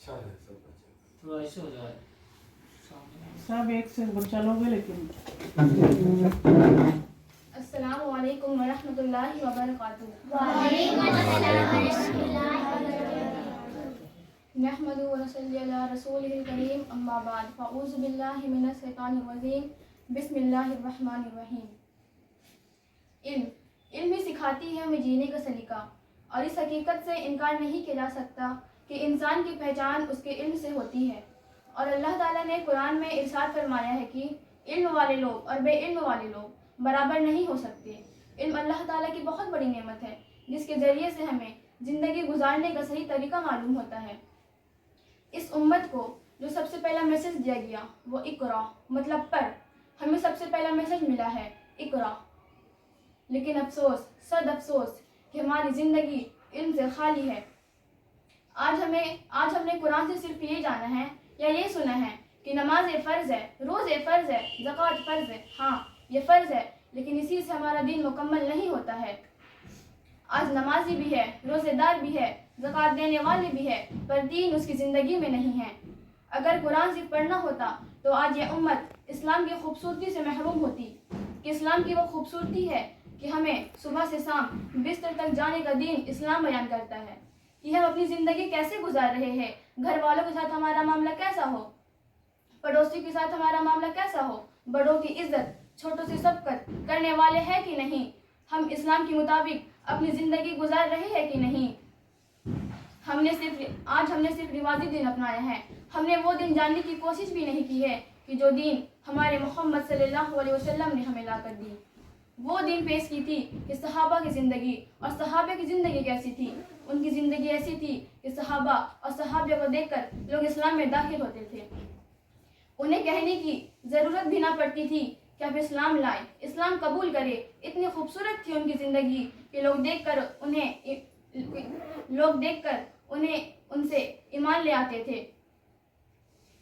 थोड़ा ऐसे हो जाए सब एक से चलोगे लेकिन। अस्सलामु अलैकुम वरहमतुल्लाहि वबरकातुहू। नहमदुहु व नसल्ली अला रसूलिहिल करीम अम्मा बाद फ़अऊज़ु बिल्लाहि मिनश शैतानिर रजीम बिस्मिल्लाहिर रहमानिर रहीम। इल्म ही सिखाती है हमें जीने का सलीका, और इस हकीकत से इनकार नहीं किया जा सकता कि इंसान की पहचान उसके इल्म से होती है। और अल्लाह ताला ने कुरान में इरशाद फरमाया है कि इल्म वाले लोग और बेइल्म वाले लोग बराबर नहीं हो सकते। इल्म अल्लाह ताला की बहुत बड़ी नेमत है, जिसके ज़रिए से हमें ज़िंदगी गुजारने का सही तरीका मालूम होता है। इस उम्मत को जो सबसे पहला मैसेज दिया गया वो इक़रा मतलब पढ़, हमें सबसे पहला मैसेज मिला है इक़रा। लेकिन अफसोस, सद अफसोस कि हमारी ज़िंदगी इल्म से खाली है। आज हमने कुरान से सिर्फ ये जाना है या ये सुना है कि नमाज फ़र्ज़ है, रोज़े फ़र्ज़ है, ज़कात फ़र्ज़ है। हाँ, ये फ़र्ज़ है, लेकिन इसी से हमारा दीन मुकम्मल नहीं होता है। आज नमाजी भी है, रोज़ेदार भी है, ज़कात देने वाले भी है, पर दीन उसकी ज़िंदगी में नहीं है। अगर कुरान सिर्फ पढ़ना होता तो आज ये उम्मत इस्लाम की खूबसूरती से महरूम होती। कि इस्लाम की वो खूबसूरती है कि हमें सुबह से शाम बिस्तर तक जाने का दीन इस्लाम बयान करता है कि हम अपनी ज़िंदगी कैसे गुजार रहे हैं, घर वालों के साथ हमारा मामला कैसा हो, पड़ोसी के साथ हमारा मामला कैसा हो, बड़ों की इज्जत, छोटों से शफ़क़त करने वाले हैं कि नहीं, हम इस्लाम के मुताबिक अपनी ज़िंदगी गुजार रहे हैं कि नहीं। हमने सिर्फ रिवाजी दिन अपनाया है। हमने वो दिन जानने की कोशिश भी नहीं की है कि जो दिन हमारे मोहम्मद सल्लल्लाहु अलैहि वसल्लम ने हमें ला कर दी। वो दिन पेश की थी कि सहाबा की ज़िंदगी और सहाबे की ज़िंदगी कैसी थी। उनकी ज़िंदगी ऐसी थी कि सहाबा और सहाबिया को देखकर लोग इस्लाम में दाखिल होते थे। उन्हें कहने की ज़रूरत भी ना पड़ती थी कि आप इस्लाम लाएं, इस्लाम कबूल करें। इतनी खूबसूरत थी उनकी ज़िंदगी कि लोग देखकर उनसे ईमान ले आते थे।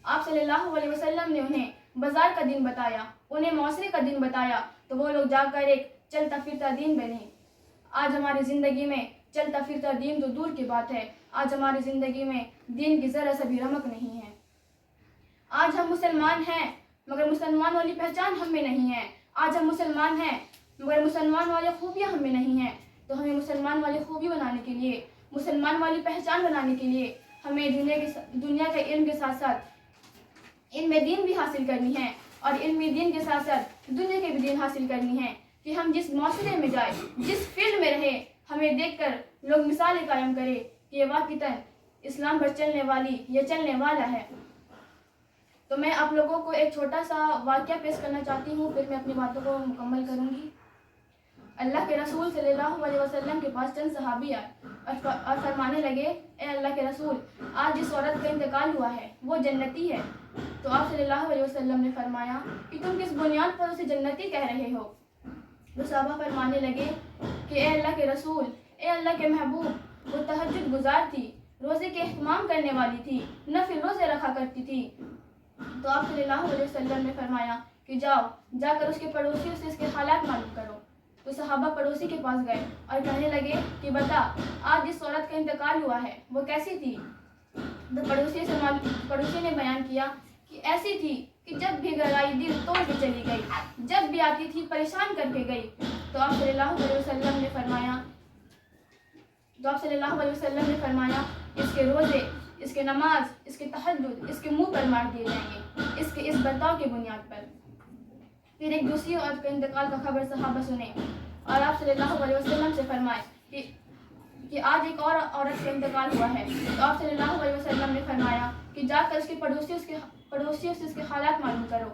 आप सल्लल्लाहु अलैहि वसल्लम ने उन्हें बाजार का दिन बताया, उन्हें मौसरे का दिन बताया, तो वो लोग जाकर एक चलता फिरता दीन बने। आज हमारी ज़िंदगी में चलता फिरता दीन तो दूर की बात है, आज हमारी ज़िंदगी में दीन की ज़रा सा भी रमक नहीं है। आज हम मुसलमान हैं मगर मुसलमान वाली पहचान हमें नहीं है। आज हम मुसलमान हैं मगर मुसलमान वाली खूबियाँ हमें नहीं हैं। तो हमें मुसलमान वाली खूबी बनाने के लिए, मुसलमान वाली पहचान बनाने के लिए हमें दुनिया के इल्म के साथ साथ इल्म दीन भी हासिल करनी है, और इल्म दीन के साथ साथ दुनिया के भी दीन हासिल करनी है। कि हम जिस मौसरे में जाए, जिस फील्ड में रहे, हमें देखकर लोग मिसालें कायम करें कि ये वाक़ितन इस्लाम पर चलने वाली या चलने वाला है। तो मैं आप लोगों को एक छोटा सा वाक़या पेश करना चाहती हूँ, फिर मैं अपनी बातों को मुकम्मल करूँगी। अल्लाह के रसूल सल्लल्लाहु अलैहि वसल्लम के पास चंद सहाबी आए और फरमाने लगे, ए अल्लाह के रसूल, आज जिस औरत का इंतकाल हुआ है वो जन्नती है। तो आप सल्लल्लाहु अलैहि वसल्लम ने फरमाया कि तुम किस बुनियाद पर उसे जन्नती कह रहे हो। तो सहाबा फरमाने लगे कि ए अल्लाह के रसूल, ए अल्लाह के महबूब, वो तहज्जुद गुजार थी, रोज़े के एहतमाम करने वाली थी, नफिल रोज़े रखा करती थी। तो आप सल्लल्लाहु अलैहि वसल्लम ने फरमाया कि जाकर उसके पड़ोसियों से इसके हालात मालूम करो। तो सहाबा पड़ोसी के पास गए और कहने लगे कि बता, आज जिस औरत का इंतकाल हुआ है वो कैसी थी। तो पड़ोसी ने बयान किया कि ऐसी थी कि जब भी घर आई दिल तोड़ के चली गई, जब भी आती थी परेशान करके गई। तो आप सल्लल्लाहु अलैहि वसल्लम ने फरमाया इसके रोज़े, इसके नमाज, इसके तहज्जुद इसके मुंह पर मार दिए जाएंगे, इसके इस बर्ताव की बुनियाद पर। फिर एक दूसरी औरत के इंतकाल का खबर सहाबा सुने और आप सल्लल्लाहु अलैहि वसल्लम से फरमाए कि आज एक और औरत का इंतकाल हुआ है। तो आप सल्लल्लाहु अलैहि वसल्लम ने फरमाया कि जाकर उसके पड़ोसियों से इसके हालात मालूम करो।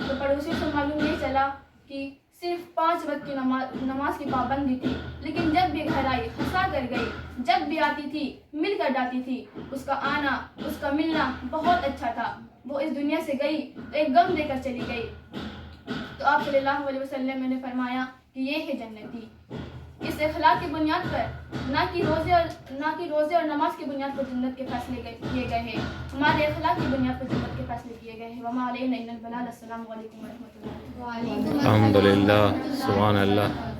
तो पड़ोसियों से मालूम ये चला कि सिर्फ 5 वक्त की नमाज की पाबंदी थी, लेकिन जब भी घर आई हंसा कर गई, जब भी आती थी मिल कर जाती थी। उसका आना, उसका मिलना बहुत अच्छा था। वो इस दुनिया से गई तो एक गम देकर चली गई। तो आप सल्लल्लाहु अलैहि वसल्लम ने फरमाया कि ये है जन्नती। इस अखलाक की बुनियाद पर ना कि रोज़े और नमाज की बुनियाद पर जन्नत के फैसले किए गए हैं, हमारे अखलाक की बुनियाद पर जन्नत के फैसले किए गए हैं। वमा अलैना इल्लल बलाग। अस्सलामु अलैकुम व रहमतुल्लाहि व बरकातहू। अल्हम्दुलिल्लाह, सुभान अल्लाह।